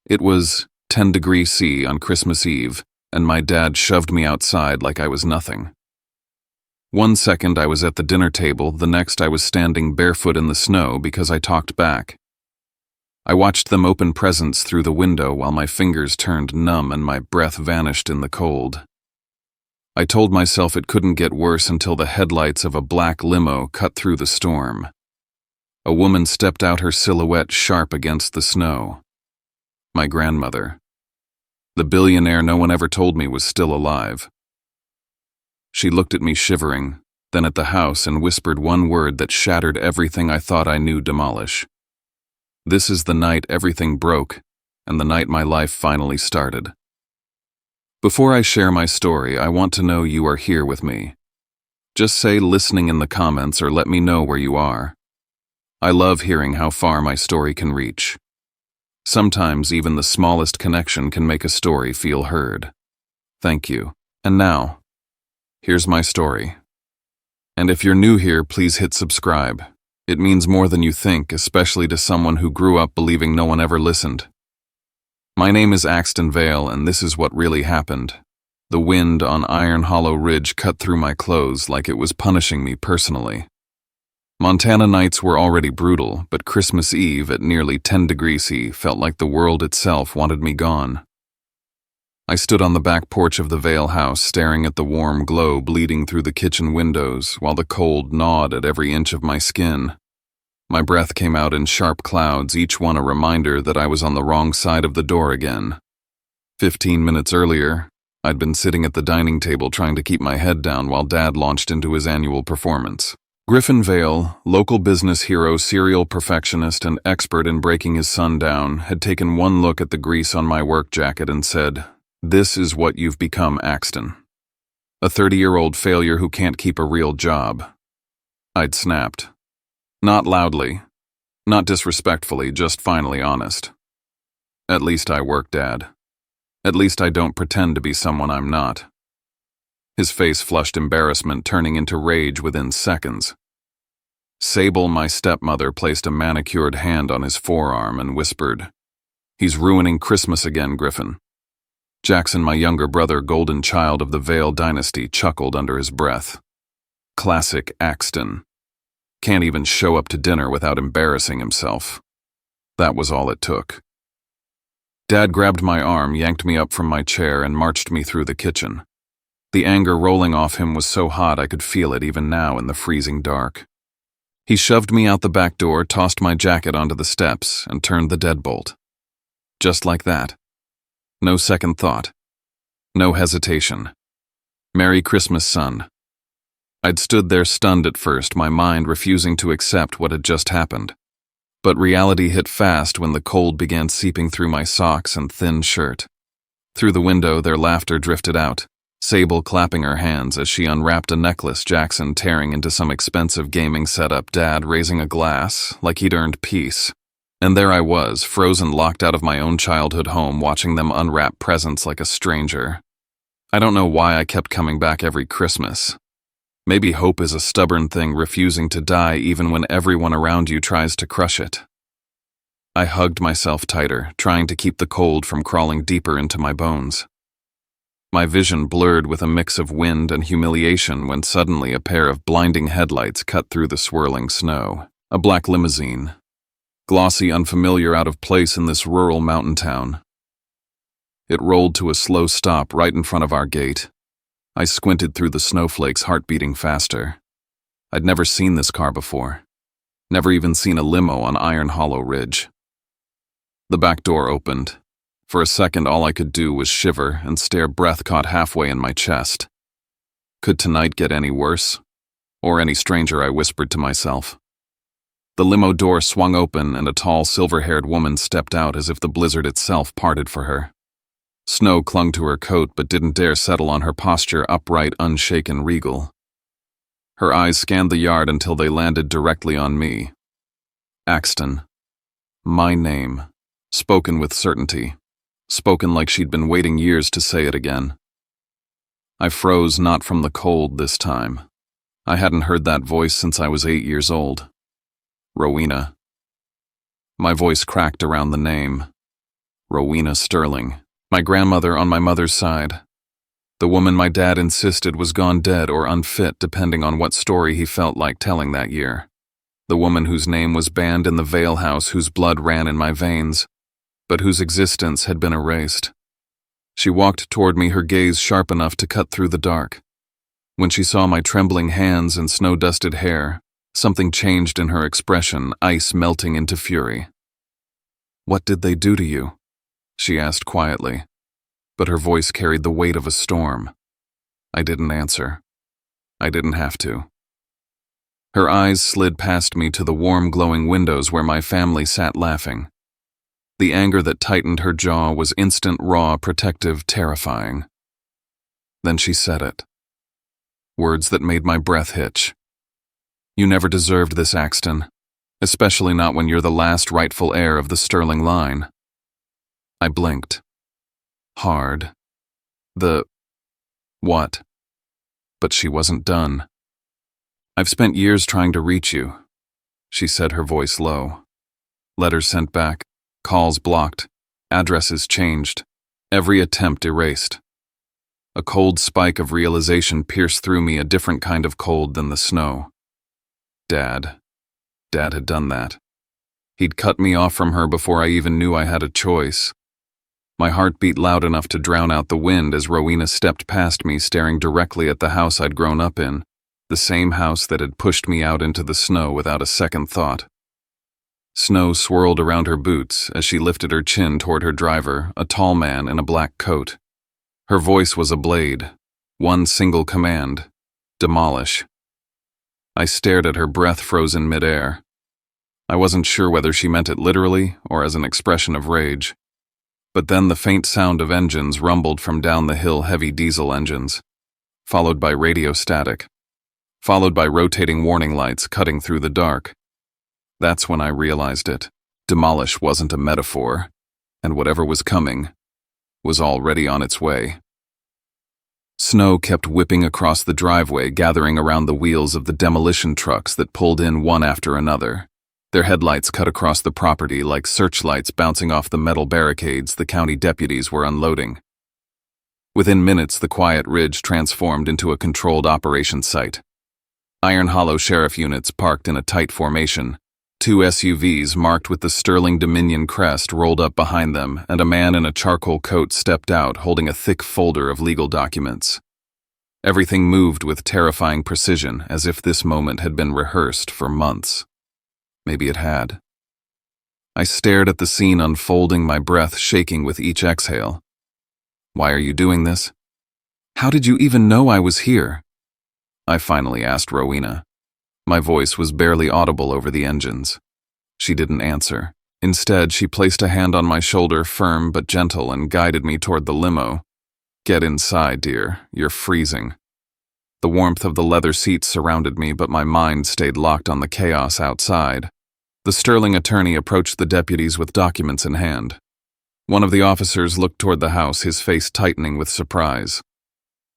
It was 10 degrees C on Christmas Eve, and my dad shoved me outside like I was nothing. One second I was at the dinner table, the next I was standing barefoot in the snow because I talked back. I watched them open presents through the window while my fingers turned numb and my breath vanished in the cold. I told myself it couldn't get worse until the headlights of a black limo cut through the storm. A woman stepped out, her silhouette sharp against the snow. My grandmother. The billionaire no one ever told me was still alive. She looked at me shivering, then at the house and whispered one word that shattered everything I thought I knew demolish. This is the night everything broke, and the night my life finally started. Before I share my story, I want to know you are here with me. Just say listening in the comments or let me know where you are. I love hearing how far my story can reach. Sometimes even the smallest connection can make a story feel heard. Thank you. And now, here's my story. And if you're new here, please hit subscribe. It means more than you think, especially to someone who grew up believing no one ever listened. My name is Axton Vale, and this is what really happened. The wind on Iron Hollow Ridge cut through my clothes like it was punishing me personally. Montana nights were already brutal, but Christmas Eve at nearly 10 degrees C felt like the world itself wanted me gone. I stood on the back porch of the Vale house staring at the warm glow bleeding through the kitchen windows while the cold gnawed at every inch of my skin. My breath came out in sharp clouds, each one a reminder that I was on the wrong side of the door again. 15 minutes earlier, I'd been sitting at the dining table trying to keep my head down while Dad launched into his annual performance. Griffin Vale, local business hero, serial perfectionist, and expert in breaking his son down, had taken one look at the grease on my work jacket and said, "This is what you've become, Axton. A 30-year-old failure who can't keep a real job." I'd snapped. Not loudly, not disrespectfully, just finally honest. At least I work, Dad. At least I don't pretend to be someone I'm not. His face flushed embarrassment, turning into rage within seconds. Sable, my stepmother, placed a manicured hand on his forearm and whispered, "He's ruining Christmas again, Griffin." Jackson, my younger brother, golden child of the Vale dynasty, chuckled under his breath. Classic Axton. Can't even show up to dinner without embarrassing himself. That was all it took. Dad grabbed my arm, yanked me up from my chair, and marched me through the kitchen. The anger rolling off him was so hot I could feel it even now in the freezing dark. He shoved me out the back door, tossed my jacket onto the steps, and turned the deadbolt. Just like that. No second thought. No hesitation. Merry Christmas, son. I'd stood there stunned at first, my mind refusing to accept what had just happened. But reality hit fast when the cold began seeping through my socks and thin shirt. Through the window, their laughter drifted out, Sable clapping her hands as she unwrapped a necklace, Jackson tearing into some expensive gaming setup, Dad raising a glass like he'd earned peace. And there I was, frozen, locked out of my own childhood home, watching them unwrap presents like a stranger. I don't know why I kept coming back every Christmas. Maybe hope is a stubborn thing, refusing to die even when everyone around you tries to crush it. I hugged myself tighter, trying to keep the cold from crawling deeper into my bones. My vision blurred with a mix of wind and humiliation when suddenly a pair of blinding headlights cut through the swirling snow. A black limousine. Glossy, unfamiliar, out of place in this rural mountain town. It rolled to a slow stop right in front of our gate. I squinted through the snowflakes, heart beating faster. I'd never seen this car before. Never even seen a limo on Iron Hollow Ridge. The back door opened. For a second, all I could do was shiver and stare, breath caught halfway in my chest. Could tonight get any worse? Or any stranger, I whispered to myself. The limo door swung open and a tall, silver-haired woman stepped out as if the blizzard itself parted for her. Snow clung to her coat but didn't dare settle on her posture, upright, unshaken, regal. Her eyes scanned the yard until they landed directly on me. Axton. My name. Spoken with certainty. Spoken like she'd been waiting years to say it again. I froze, not from the cold this time. I hadn't heard that voice since I was 8 years old. Rowena. My voice cracked around the name. Rowena Sterling, my grandmother on my mother's side. The woman my dad insisted was gone dead or unfit depending on what story he felt like telling that year. The woman whose name was banned in the Vale House, whose blood ran in my veins, but whose existence had been erased. She walked toward me, her gaze sharp enough to cut through the dark. When she saw my trembling hands and snow-dusted hair, something changed in her expression, ice melting into fury. "What did they do to you?" she asked quietly, but her voice carried the weight of a storm. I didn't answer. I didn't have to. Her eyes slid past me to the warm, glowing windows where my family sat laughing. The anger that tightened her jaw was instant, raw, protective, terrifying. Then she said it. Words that made my breath hitch. "You never deserved this, Axton, especially not when you're the last rightful heir of the Sterling line." I blinked. Hard. What? But she wasn't done. "I've spent years trying to reach you," she said, her voice low. Letters sent back, calls blocked, addresses changed, every attempt erased. A cold spike of realization pierced through me, a different kind of cold than the snow. Dad had done that. He'd cut me off from her before I even knew I had a choice. My heart beat loud enough to drown out the wind as Rowena stepped past me, staring directly at the house I'd grown up in, the same house that had pushed me out into the snow without a second thought. Snow swirled around her boots as she lifted her chin toward her driver, a tall man in a black coat. Her voice was a blade, one single command: demolish. I stared at her, breath frozen midair. I wasn't sure whether she meant it literally or as an expression of rage. But then the faint sound of engines rumbled from down the hill, heavy diesel engines, followed by radio static, followed by rotating warning lights cutting through the dark. That's when I realized it. Demolish wasn't a metaphor, and whatever was coming was already on its way. Snow kept whipping across the driveway, gathering around the wheels of the demolition trucks that pulled in one after another. Their headlights cut across the property like searchlights bouncing off the metal barricades the county deputies were unloading. Within minutes, the quiet ridge transformed into a controlled operation site. Iron Hollow sheriff units parked in a tight formation. 2 SUVs marked with the Sterling Dominion crest rolled up behind them, and a man in a charcoal coat stepped out holding a thick folder of legal documents. Everything moved with terrifying precision, as if this moment had been rehearsed for months. Maybe it had. I stared at the scene unfolding, my breath shaking with each exhale. "Why are you doing this? How did you even know I was here?" I finally asked Rowena. My voice was barely audible over the engines. She didn't answer. Instead, she placed a hand on my shoulder, firm but gentle, and guided me toward the limo. "Get inside, dear. You're freezing." The warmth of the leather seats surrounded me, but my mind stayed locked on the chaos outside. The Sterling attorney approached the deputies with documents in hand. One of the officers looked toward the house, his face tightening with surprise.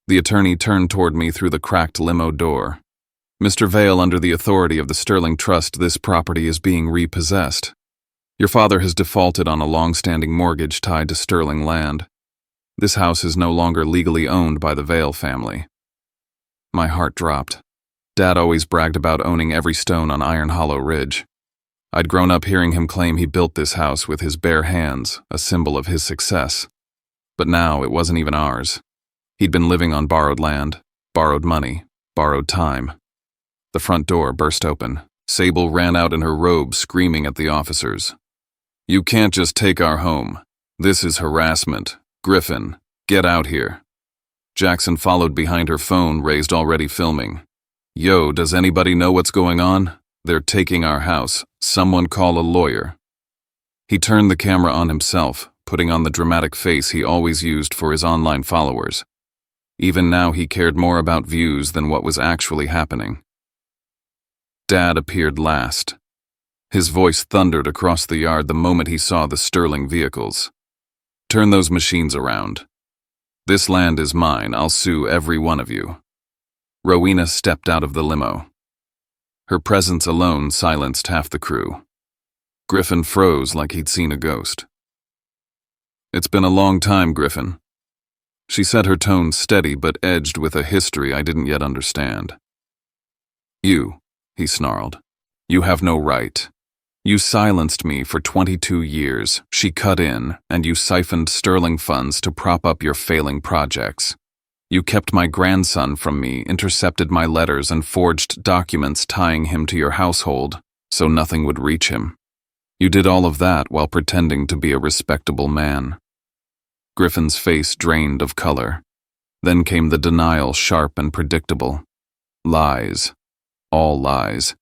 The attorney turned toward me through the cracked limo door. "Mr. Vale, under the authority of the Sterling Trust, this property is being repossessed. Your father has defaulted on a long-standing mortgage tied to Sterling land. This house is no longer legally owned by the Vale family." My heart dropped. Dad always bragged about owning every stone on Iron Hollow Ridge. I'd grown up hearing him claim he built this house with his bare hands, a symbol of his success. But now it wasn't even ours. He'd been living on borrowed land, borrowed money, borrowed time. The front door burst open. Sable ran out in her robe, screaming at the officers. "You can't just take our home. This is harassment. Griffin, get out here." Jackson followed behind, her phone raised, already filming. "Yo, does anybody know what's going on? They're taking our house. Someone call a lawyer." He turned the camera on himself, putting on the dramatic face he always used for his online followers. Even now he cared more about views than what was actually happening. Dad appeared last. His voice thundered across the yard the moment he saw the Sterling vehicles. "Turn those machines around. This land is mine. I'll sue every one of you." Rowena stepped out of the limo. Her presence alone silenced half the crew. Griffin froze like he'd seen a ghost. It's been a long time, Griffin. She said, her tone steady but edged with a history I didn't yet understand. You, he snarled. You have no right. You silenced me for 22 years, she cut in, and you siphoned sterling funds to prop up your failing projects. You kept my grandson from me, intercepted my letters, and forged documents tying him to your household so nothing would reach him. You did all of that while pretending to be a respectable man. Griffin's face drained of color. Then came the denial, sharp and predictable. Lies. All lies.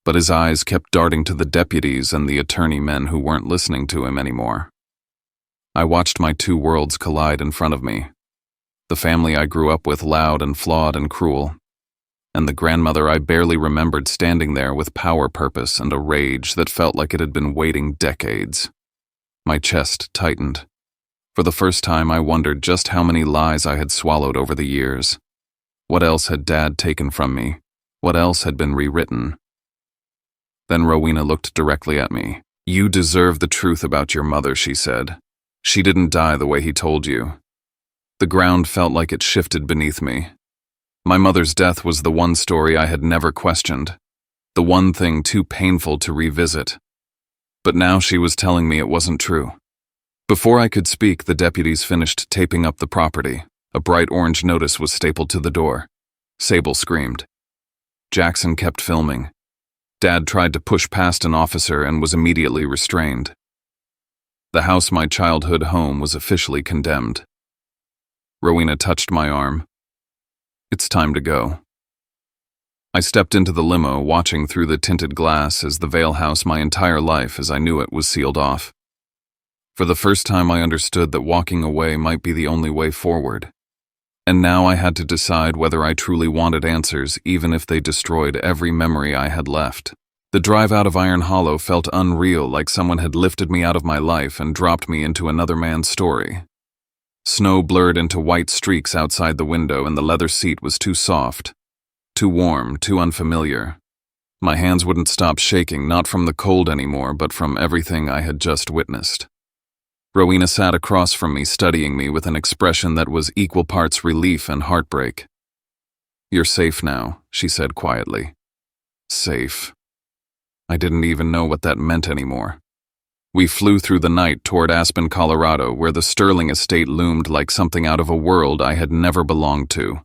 But his eyes kept darting to the deputies and the attorney men who weren't listening to him anymore. I watched my two worlds collide in front of me. The family I grew up with, loud and flawed and cruel, and the grandmother I barely remembered standing there with power purpose and a rage that felt like it had been waiting decades. My chest tightened. For the first time, I wondered just how many lies I had swallowed over the years. What else had Dad taken from me? What else had been rewritten? Then Rowena looked directly at me. You deserve the truth about your mother, she said. She didn't die the way he told you. The ground felt like it shifted beneath me. My mother's death was the one story I had never questioned, the one thing too painful to revisit. But now she was telling me it wasn't true. Before I could speak, the deputies finished taping up the property. A bright orange notice was stapled to the door. Sable screamed. Jackson kept filming. Dad tried to push past an officer and was immediately restrained. The house, my childhood home, was officially condemned. Rowena touched my arm. It's time to go. I stepped into the limo, watching through the tinted glass as the Vale house my entire life as I knew it was sealed off. For the first time I understood that walking away might be the only way forward. And now I had to decide whether I truly wanted answers, even if they destroyed every memory I had left. The drive out of Iron Hollow felt unreal, like someone had lifted me out of my life and dropped me into another man's story. Snow blurred into white streaks outside the window, and the leather seat was too soft, too warm, too unfamiliar. My hands wouldn't stop shaking, not from the cold anymore, but from everything I had just witnessed. Rowena sat across from me, studying me with an expression that was equal parts relief and heartbreak. You're safe now, she said quietly. Safe. I didn't even know what that meant anymore. We flew through the night toward Aspen, Colorado, where the Sterling estate loomed like something out of a world I had never belonged to.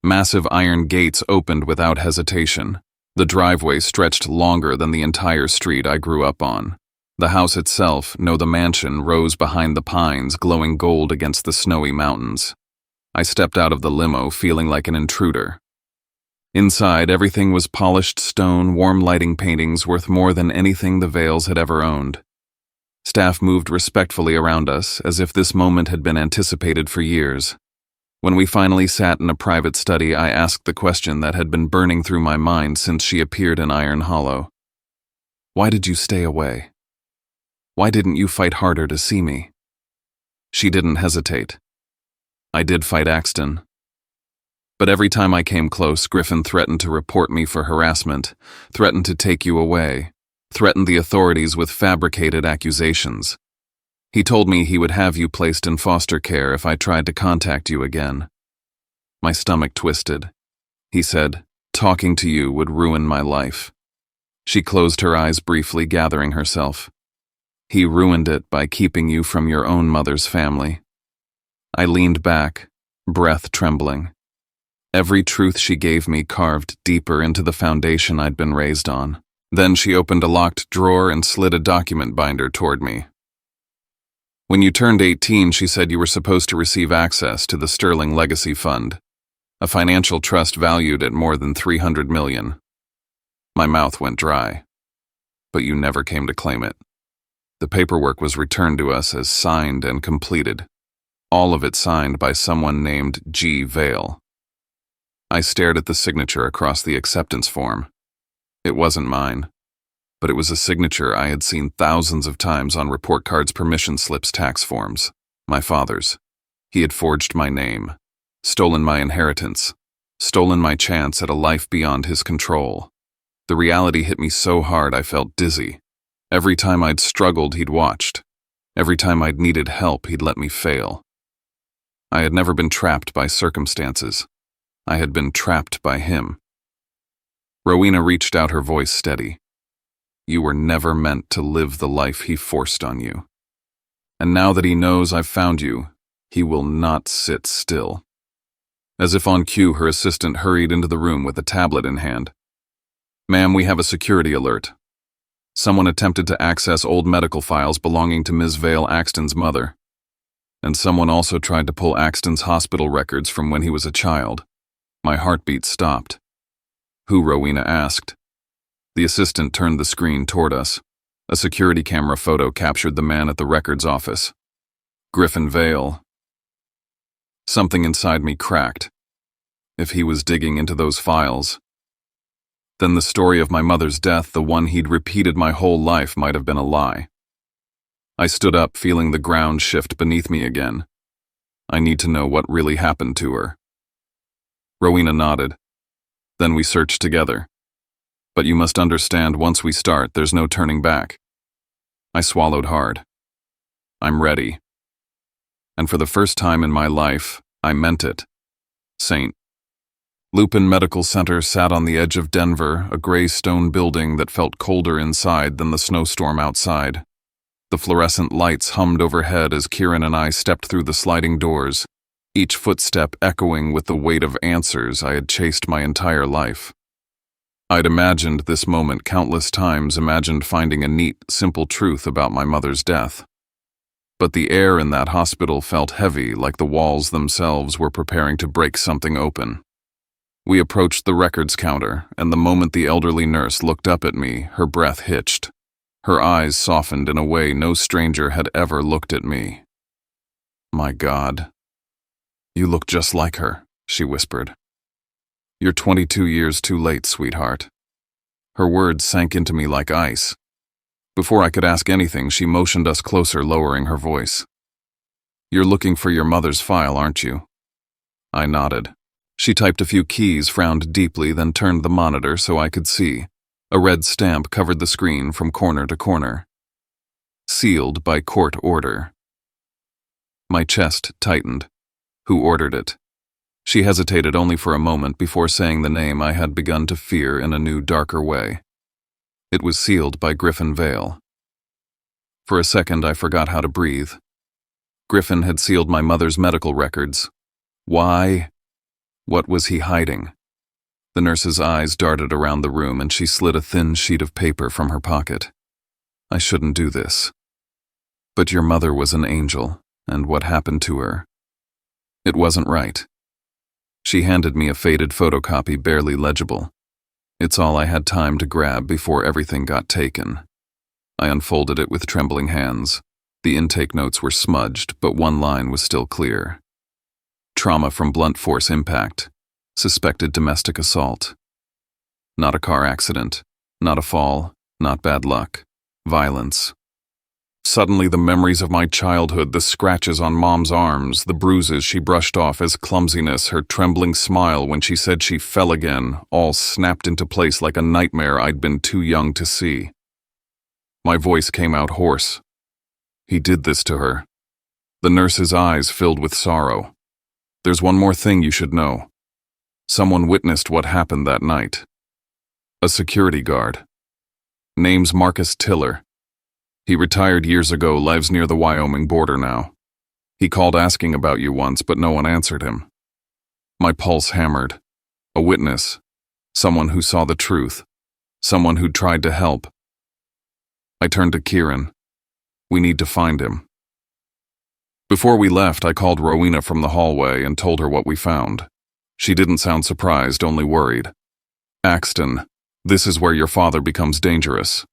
Massive iron gates opened without hesitation. The driveway stretched longer than the entire street I grew up on. The house itself, no, the mansion, rose behind the pines, glowing gold against the snowy mountains. I stepped out of the limo, feeling like an intruder. Inside, everything was polished stone, warm lighting paintings worth more than anything the Vales had ever owned. Staff moved respectfully around us, as if this moment had been anticipated for years. When we finally sat in a private study, I asked the question that had been burning through my mind since she appeared in Iron Hollow. Why did you stay away? Why didn't you fight harder to see me? She didn't hesitate. I did fight Axton. But every time I came close, Griffin threatened to report me for harassment, threatened to take you away, threatened the authorities with fabricated accusations. He told me he would have you placed in foster care if I tried to contact you again. My stomach twisted. He said, talking to you would ruin my life. She closed her eyes briefly, gathering herself. He ruined it by keeping you from your own mother's family. I leaned back, breath trembling. Every truth she gave me carved deeper into the foundation I'd been raised on. Then she opened a locked drawer and slid a document binder toward me. When you turned 18, she said you were supposed to receive access to the Sterling Legacy Fund, a financial trust valued at more than $300 million. My mouth went dry. But you never came to claim it. The paperwork was returned to us as signed and completed, all of it signed by someone named G. Vale. I stared at the signature across the acceptance form. It wasn't mine, but it was a signature I had seen thousands of times on report cards, permission slips, tax forms. My father's. He had forged my name, stolen my inheritance, stolen my chance at a life beyond his control. The reality hit me so hard I felt dizzy. Every time I'd struggled, he'd watched. Every time I'd needed help, he'd let me fail. I had never been trapped by circumstances. I had been trapped by him. Rowena reached out, her voice steady. You were never meant to live the life he forced on you. And now that he knows I've found you, he will not sit still. As if on cue, her assistant hurried into the room with a tablet in hand. Ma'am, we have a security alert. Someone attempted to access old medical files belonging to Ms. Vale Axton's mother. And someone also tried to pull Axton's hospital records from when he was a child. My heartbeat stopped. Who? Rowena asked. The assistant turned the screen toward us. A security camera photo captured the man at the records office. Griffin Vale. Something inside me cracked. If he was digging into those files, then the story of my mother's death, the one he'd repeated my whole life, might have been a lie. I stood up, feeling the ground shift beneath me again. I need to know what really happened to her. Rowena nodded. Then we searched together. But you must understand, once we start, there's no turning back. I swallowed hard. I'm ready. And for the first time in my life, I meant it. St. Lupin Medical Center sat on the edge of Denver, a gray stone building that felt colder inside than the snowstorm outside. The fluorescent lights hummed overhead as Kieran and I stepped through the sliding doors, each footstep echoing with the weight of answers I had chased my entire life. I'd imagined this moment countless times, imagined finding a neat, simple truth about my mother's death. But the air in that hospital felt heavy, like the walls themselves were preparing to break something open. We approached the records counter, and the moment the elderly nurse looked up at me, her breath hitched. Her eyes softened in a way no stranger had ever looked at me. My God. You look just like her, she whispered. You're 22 years too late, sweetheart. Her words sank into me like ice. Before I could ask anything, she motioned us closer, lowering her voice. You're looking for your mother's file, aren't you? I nodded. She typed a few keys, frowned deeply, then turned the monitor so I could see. A red stamp covered the screen from corner to corner. Sealed by court order. My chest tightened. Who ordered it? She hesitated only for a moment before saying the name I had begun to fear in a new, darker way. It was sealed by Griffin Vale. For a second, I forgot how to breathe. Griffin had sealed my mother's medical records. Why? What was he hiding? The nurse's eyes darted around the room, and she slid a thin sheet of paper from her pocket. I shouldn't do this. But your mother was an angel, and what happened to her? It wasn't right. She handed me a faded photocopy, barely legible. It's all I had time to grab before everything got taken. I unfolded it with trembling hands. The intake notes were smudged, but one line was still clear. Trauma from blunt force impact. Suspected domestic assault. Not a car accident. Not a fall. Not bad luck. Violence. Suddenly, the memories of my childhood, the scratches on Mom's arms, the bruises she brushed off as clumsiness, her trembling smile when she said she fell again, all snapped into place like a nightmare I'd been too young to see. My voice came out hoarse. He did this to her. The nurse's eyes filled with sorrow. There's one more thing you should know. Someone witnessed what happened that night. A security guard. Name's Marcus Tiller. He retired years ago, lives near the Wyoming border now. He called asking about you once, but no one answered him. My pulse hammered. A witness. Someone who saw the truth. Someone who tried to help. I turned to Kieran. We need to find him. Before we left, I called Rowena from the hallway and told her what we found. She didn't sound surprised, only worried. Axton, this is where your father becomes dangerous.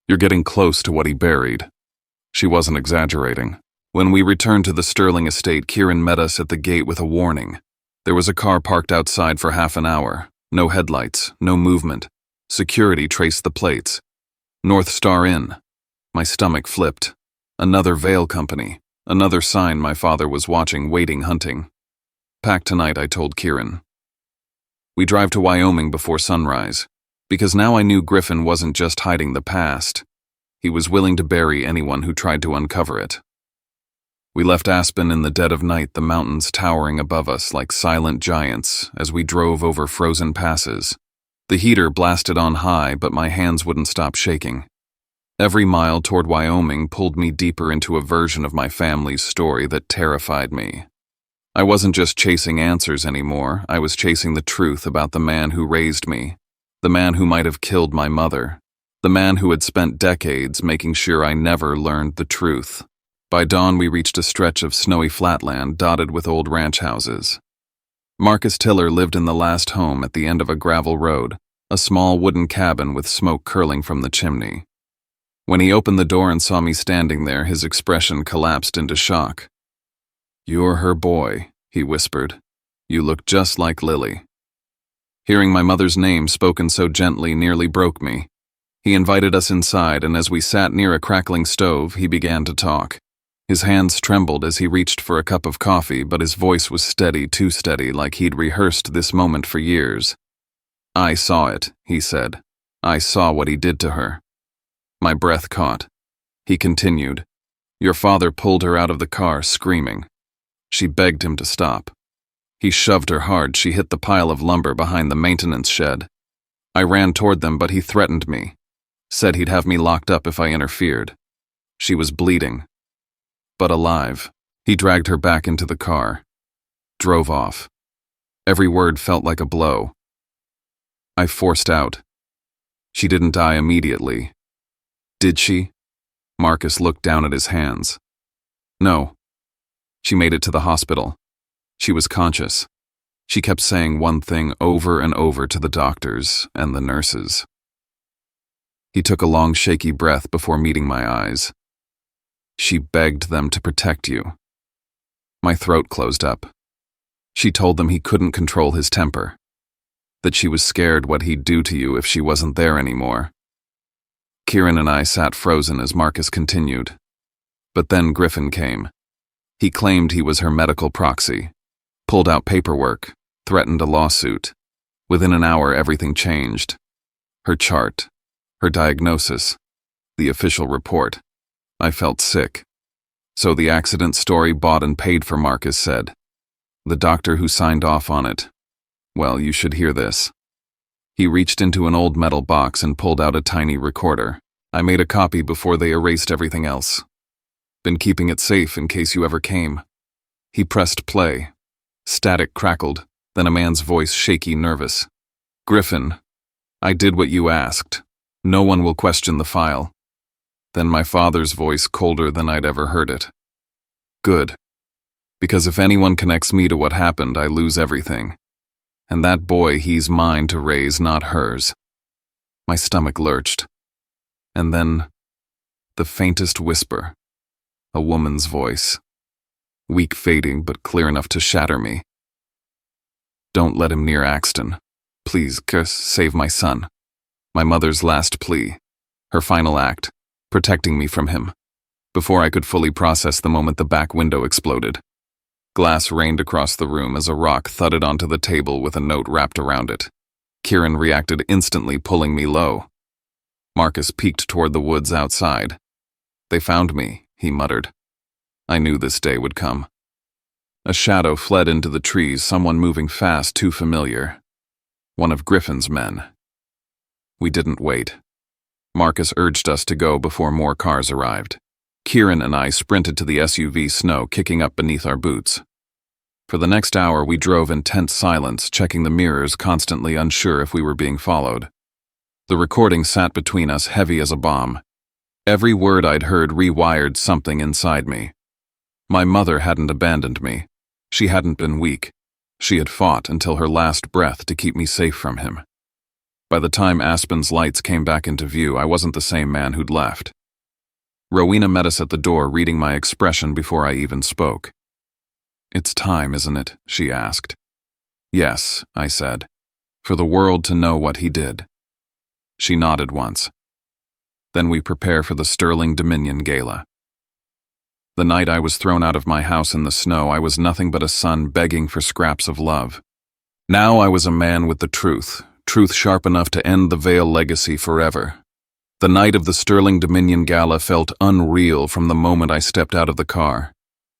You're getting close to what he buried. She wasn't exaggerating. When we returned to the Sterling estate, Kieran met us at the gate with a warning. There was a car parked outside for half an hour. No headlights, no movement. Security traced the plates. North Star Inn. My stomach flipped. Another Vale company. Another sign my father was watching, waiting, hunting. Pack tonight, I told Kieran. We drive to Wyoming before sunrise. Because now I knew Griffin wasn't just hiding the past. He was willing to bury anyone who tried to uncover it. We left Aspen in the dead of night, the mountains towering above us like silent giants as we drove over frozen passes. The heater blasted on high, but my hands wouldn't stop shaking. Every mile toward Wyoming pulled me deeper into a version of my family's story that terrified me. I wasn't just chasing answers anymore, I was chasing the truth about the man who raised me, the man who might have killed my mother, the man who had spent decades making sure I never learned the truth. By dawn, we reached a stretch of snowy flatland dotted with old ranch houses. Marcus Tiller lived in the last home at the end of a gravel road, a small wooden cabin with smoke curling from the chimney. When he opened the door and saw me standing there, his expression collapsed into shock. "You're her boy," he whispered. "You look just like Lily." Hearing my mother's name spoken so gently nearly broke me. He invited us inside, and as we sat near a crackling stove, he began to talk. His hands trembled as he reached for a cup of coffee, but his voice was steady, too steady, like he'd rehearsed this moment for years. "I saw it," he said. "I saw what he did to her." My breath caught. He continued. "Your father pulled her out of the car, screaming. She begged him to stop. He shoved her hard. She hit the pile of lumber behind the maintenance shed. I ran toward them, but he threatened me. Said he'd have me locked up if I interfered. She was bleeding, but alive. He dragged her back into the car. Drove off. Every word felt like a blow. I forced out. She didn't die immediately. Did she?" Marcus looked down at his hands. "No. She made it to the hospital. She was conscious. She kept saying one thing over and over to the doctors and the nurses." He took a long, shaky breath before meeting my eyes. "She begged them to protect you." My throat closed up. She told them he couldn't control his temper, that she was scared what he'd do to you if she wasn't there anymore. Kieran and I sat frozen as Marcus continued. But then Griffin came. He claimed he was her medical proxy, pulled out paperwork, threatened a lawsuit. Within an hour, everything changed. Her chart, her diagnosis, the official report. I felt sick. "So the accident story bought and paid for," Marcus said. "The doctor who signed off on it. Well, you should hear this." He reached into an old metal box and pulled out a tiny recorder. I made a copy before they erased everything else. Been keeping it safe in case you ever came. He pressed play. Static crackled, then a man's voice, shaky, nervous. "Griffin, I did what you asked. No one will question the file." Then my father's voice, colder than I'd ever heard it. "Good. Because if anyone connects me to what happened, I lose everything. And that boy, he's mine to raise, not hers." My stomach lurched. And then, the faintest whisper. A woman's voice. Weak, fading, but clear enough to shatter me. "Don't let him near Axton. Please, Gus, save my son." My mother's last plea. Her final act, protecting me from him. Before I could fully process the moment, the back window exploded. Glass rained across the room as a rock thudded onto the table with a note wrapped around it. Kieran reacted instantly, pulling me low. Marcus peeked toward the woods outside. "They found me," he muttered. I knew this day would come. A shadow fled into the trees, someone moving fast, too familiar. One of Griffin's men. We didn't wait. Marcus urged us to go before more cars arrived. Kieran and I sprinted to the SUV, snow kicking up beneath our boots. For the next hour, we drove in tense silence, checking the mirrors, constantly unsure if we were being followed. The recording sat between us, heavy as a bomb. Every word I'd heard rewired something inside me. My mother hadn't abandoned me. She hadn't been weak. She had fought until her last breath to keep me safe from him. By the time Aspen's lights came back into view, I wasn't the same man who'd left. Rowena met us at the door, reading my expression before I even spoke. "It's time, isn't it?" she asked. "Yes," I said, "for the world to know what he did." She nodded once. Then we prepare for the Sterling Dominion Gala. The night I was thrown out of my house in the snow, I was nothing but a son begging for scraps of love. Now I was a man with the truth sharp enough to end the Vale legacy forever. The night of the Sterling Dominion Gala felt unreal from the moment I stepped out of the car.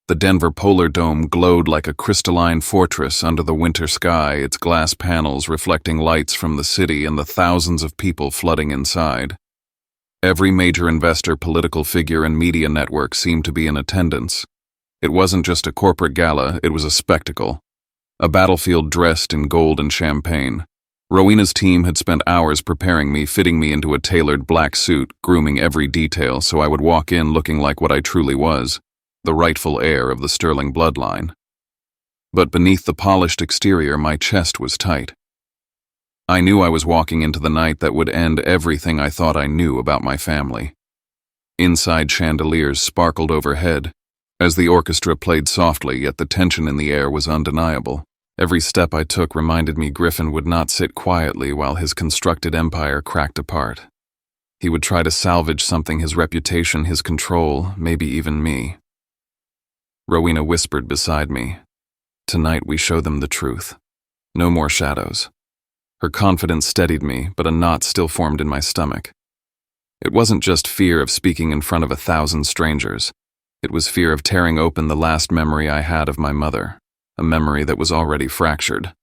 The Denver Polar Dome glowed like a crystalline fortress under the winter sky, its glass panels reflecting lights from the city and the thousands of people flooding inside. Every major investor, political figure, and media network seemed to be in attendance. It wasn't just a corporate gala, it was a spectacle. A battlefield dressed in gold and champagne. Rowena's team had spent hours preparing me, fitting me into a tailored black suit, grooming every detail so I would walk in looking like what I truly was, the rightful heir of the Sterling bloodline. But beneath the polished exterior, my chest was tight. I knew I was walking into the night that would end everything I thought I knew about my family. Inside, chandeliers sparkled overhead as the orchestra played softly, yet the tension in the air was undeniable. Every step I took reminded me Griffin would not sit quietly while his constructed empire cracked apart. He would try to salvage something: his reputation, his control, maybe even me. Rowena whispered beside me, "Tonight we show them the truth. No more shadows." Her confidence steadied me, but a knot still formed in my stomach. It wasn't just fear of speaking in front of 1,000 strangers. It was fear of tearing open the last memory I had of my mother, a memory that was already fractured.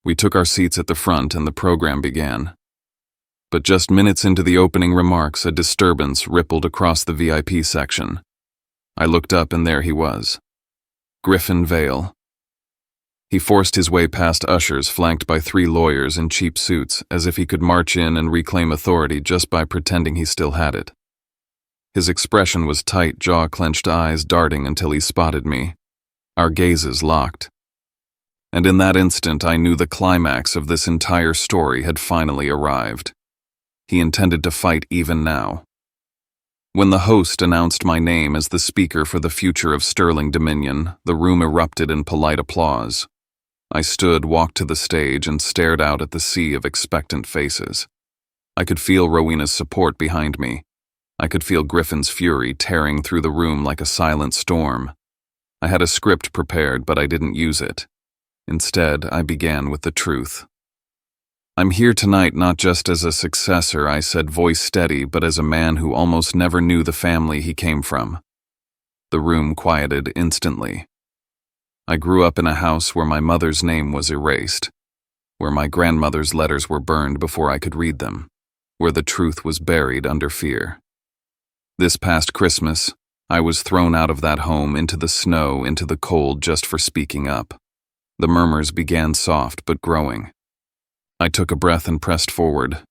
We took our seats at the front and the program began. But just minutes into the opening remarks, a disturbance rippled across the VIP section. I looked up and there he was, Griffin Vale. He forced his way past ushers flanked by 3 lawyers in cheap suits, as if he could march in and reclaim authority just by pretending he still had it. His expression was tight, jaw-clenched, eyes darting until he spotted me. Our gazes locked. And in that instant, I knew the climax of this entire story had finally arrived. He intended to fight even now. When the host announced my name as the speaker for the future of Sterling Dominion, the room erupted in polite applause. I stood, walked to the stage, and stared out at the sea of expectant faces. I could feel Rowena's support behind me. I could feel Griffin's fury tearing through the room like a silent storm. I had a script prepared, but I didn't use it. Instead, I began with the truth. "I'm here tonight not just as a successor," I said, voice steady, "but as a man who almost never knew the family he came from." The room quieted instantly. I grew up in a house where my mother's name was erased, where my grandmother's letters were burned before I could read them, where the truth was buried under fear. This past Christmas, I was thrown out of that home, into the snow, into the cold, just for speaking up. The murmurs began soft but growing. I took a breath and pressed forward,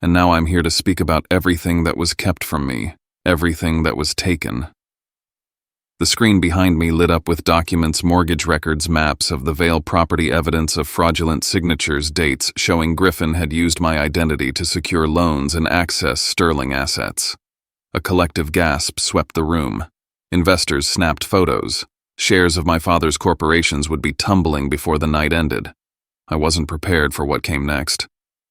and now I'm here to speak about everything that was kept from me, everything that was taken. The screen behind me lit up with documents, mortgage records, maps of the Vale property, evidence of fraudulent signatures, dates showing Griffin had used my identity to secure loans and access Sterling assets. A collective gasp swept the room. Investors snapped photos. Shares of my father's corporations would be tumbling before the night ended. I wasn't prepared for what came next.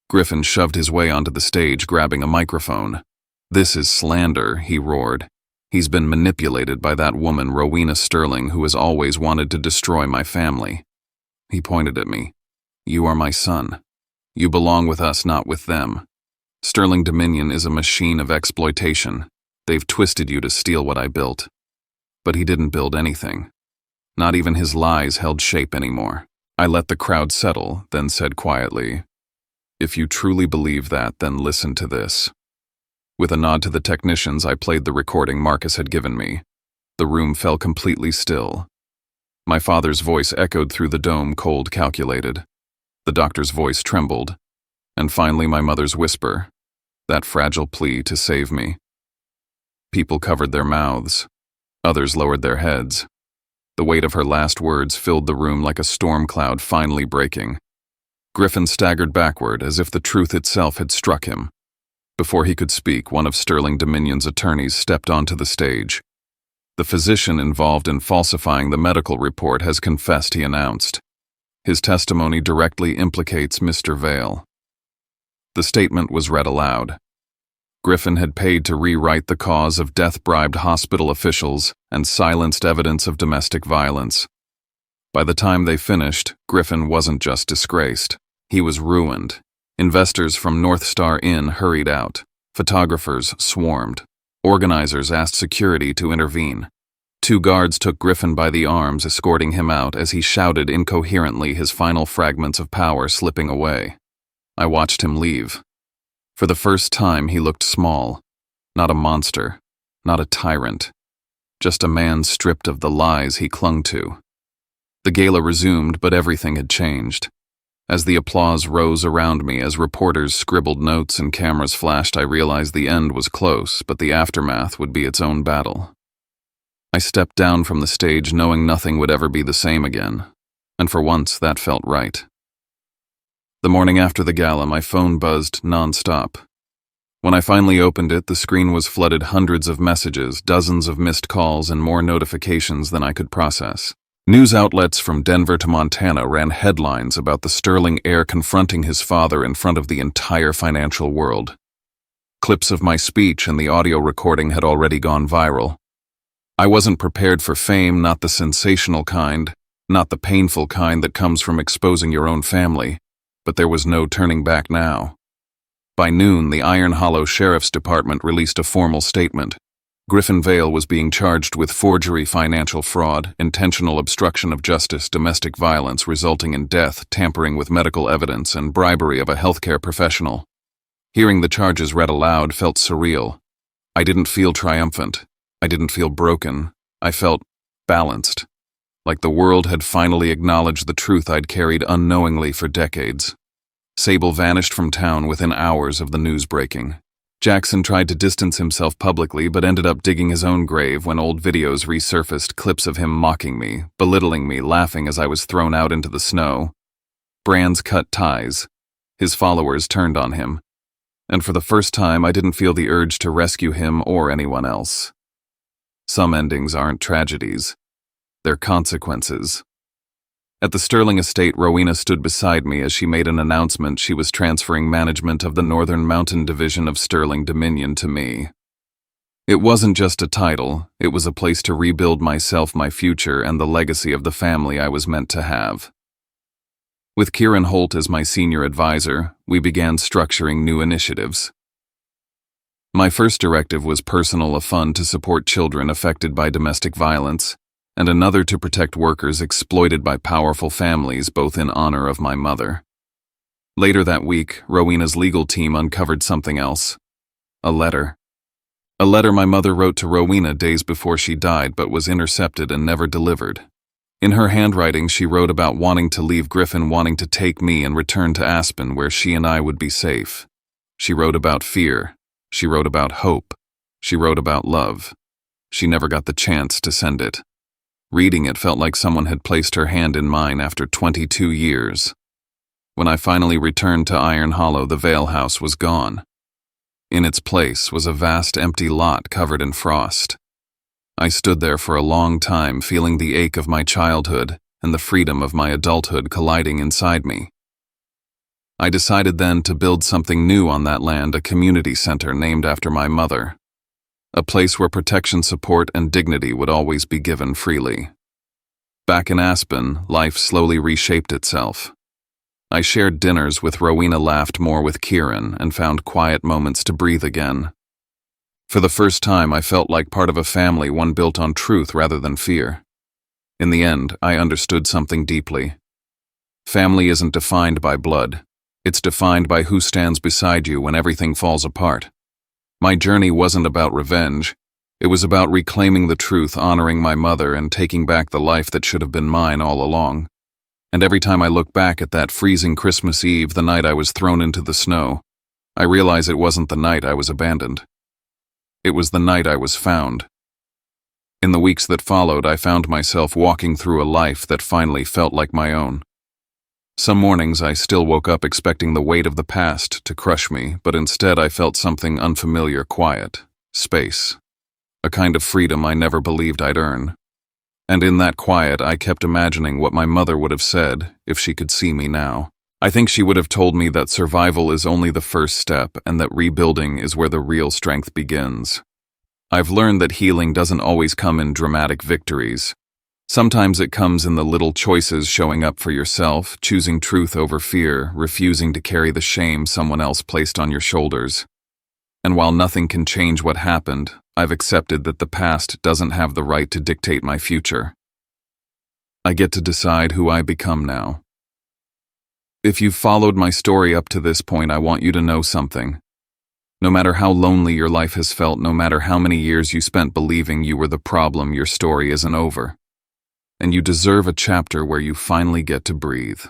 Griffin shoved his way onto the stage, grabbing a microphone. "This is slander," he roared. "He's been manipulated by that woman, Rowena Sterling, who has always wanted to destroy my family." He pointed at me. "You are my son. You belong with us, not with them. Sterling Dominion is a machine of exploitation. They've twisted you to steal what I built." But he didn't build anything. Not even his lies held shape anymore. I let the crowd settle, then said quietly, "If you truly believe that, then listen to this." With a nod to the technicians, I played the recording Marcus had given me. The room fell completely still. My father's voice echoed through the dome, cold, calculated. The doctor's voice trembled. And finally my mother's whisper, that fragile plea to save me. People covered their mouths. Others lowered their heads. The weight of her last words filled the room like a storm cloud finally breaking. Griffin staggered backward as if the truth itself had struck him. Before he could speak, one of Sterling Dominion's attorneys stepped onto the stage. "The physician involved in falsifying the medical report has confessed," he announced. "His testimony directly implicates Mr. Vale." The statement was read aloud. Griffin had paid to rewrite the cause of death-bribed hospital officials and silenced evidence of domestic violence. By the time they finished, Griffin wasn't just disgraced. He was ruined. Investors from North Star Inn hurried out. Photographers swarmed. Organizers asked security to intervene. 2 guards took Griffin by the arms, escorting him out as he shouted incoherently, his final fragments of power slipping away. I watched him leave. For the first time, he looked small. Not a monster, not a tyrant. Just a man stripped of the lies he clung to. The gala resumed, but everything had changed. As the applause rose around me, as reporters scribbled notes and cameras flashed, I realized the end was close, but the aftermath would be its own battle. I stepped down from the stage knowing nothing would ever be the same again, and for once that felt right. The morning after the gala, my phone buzzed non-stop. When I finally opened it, the screen was flooded hundreds of messages, dozens of missed calls, and more notifications than I could process. News outlets from Denver to Montana ran headlines about the sterling heir confronting his father in front of the entire financial world. Clips of my speech and the audio recording had already gone viral. I wasn't prepared for fame, not the sensational kind, not the painful kind that comes from exposing your own family, but there was no turning back now. By noon, the Iron Hollow Sheriff's Department released a formal statement. Griffin Vale was being charged with forgery, financial fraud, intentional obstruction of justice, domestic violence resulting in death, tampering with medical evidence, and bribery of a healthcare professional. Hearing the charges read aloud felt surreal. I didn't feel triumphant. I didn't feel broken. I felt balanced, like the world had finally acknowledged the truth I'd carried unknowingly for decades. Sable vanished from town within hours of the news breaking. Jackson tried to distance himself publicly but ended up digging his own grave when old videos resurfaced, clips of him mocking me, belittling me, laughing as I was thrown out into the snow. Brands cut ties. His followers turned on him. And for the first time, I didn't feel the urge to rescue him or anyone else. Some endings aren't tragedies. They're consequences. At the Sterling estate, Rowena stood beside me as she made an announcement she was transferring management of the Northern Mountain Division of Sterling Dominion to me. It wasn't just a title, it was a place to rebuild myself, my future, and the legacy of the family I was meant to have. With Kieran Holt as my senior advisor, we began structuring new initiatives. My first directive was personal, a fund to support children affected by domestic violence, and another to protect workers exploited by powerful families, both in honor of my mother. Later that week, Rowena's legal team uncovered something else. A letter. A letter my mother wrote to Rowena days before she died but was intercepted and never delivered. In her handwriting, she wrote about wanting to leave Griffin, wanting to take me and return to Aspen where she and I would be safe. She wrote about fear. She wrote about hope. She wrote about love. She never got the chance to send it. Reading it felt like someone had placed her hand in mine after 22 years. When I finally returned to Iron Hollow, the Vale house was gone. In its place was a vast empty lot covered in frost. I stood there for a long time, feeling the ache of my childhood and the freedom of my adulthood colliding inside me. I decided then to build something new on that land, a community center named after my mother. A place where protection, support, and dignity would always be given freely. Back in Aspen, life slowly reshaped itself. I shared dinners with Rowena, laughed more with Kieran, and found quiet moments to breathe again. For the first time, I felt like part of a family, one built on truth rather than fear. In the end, I understood something deeply. Family isn't defined by blood. It's defined by who stands beside you when everything falls apart. My journey wasn't about revenge. It was about reclaiming the truth, honoring my mother, and taking back the life that should have been mine all along. And every time I look back at that freezing Christmas Eve, the night I was thrown into the snow, I realize it wasn't the night I was abandoned. It was the night I was found. In the weeks that followed, I found myself walking through a life that finally felt like my own. Some mornings I still woke up expecting the weight of the past to crush me, but instead I felt something unfamiliar, quiet, space, a kind of freedom I never believed I'd earn. And in that quiet, I kept imagining what my mother would have said if she could see me now. I think she would have told me that survival is only the first step and that rebuilding is where the real strength begins. I've learned that healing doesn't always come in dramatic victories. Sometimes it comes in the little choices, showing up for yourself, choosing truth over fear, refusing to carry the shame someone else placed on your shoulders. And while nothing can change what happened, I've accepted that the past doesn't have the right to dictate my future. I get to decide who I become now. If you've followed my story up to this point, I want you to know something. No matter how lonely your life has felt, no matter how many years you spent believing you were the problem, your story isn't over. And you deserve a chapter where you finally get to breathe.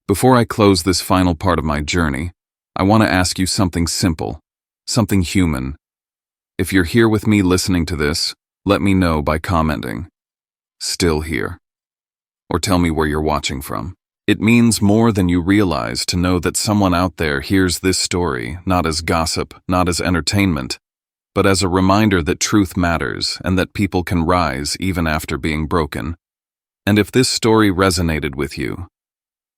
Before I close this final part of my journey, I want to ask you something simple, something human. If you're here with me listening to this, let me know by commenting, "Still here," or tell me where you're watching from. It means more than you realize to know that someone out there hears this story, not as gossip, not as entertainment, but as a reminder that truth matters and that people can rise even after being broken. And if this story resonated with you,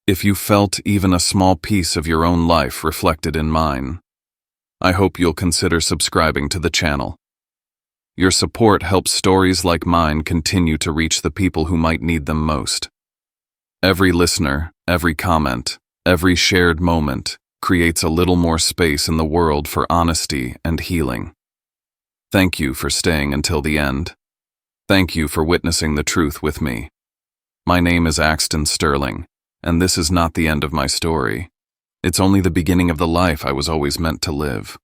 if you felt even a small piece of your own life reflected in mine, I hope you'll consider subscribing to the channel. Your support helps stories like mine continue to reach the people who might need them most. Every listener, every comment, every shared moment creates a little more space in the world for honesty and healing. Thank you for staying until the end. Thank you for witnessing the truth with me. My name is Axton Sterling, and this is not the end of my story. It's only the beginning of the life I was always meant to live.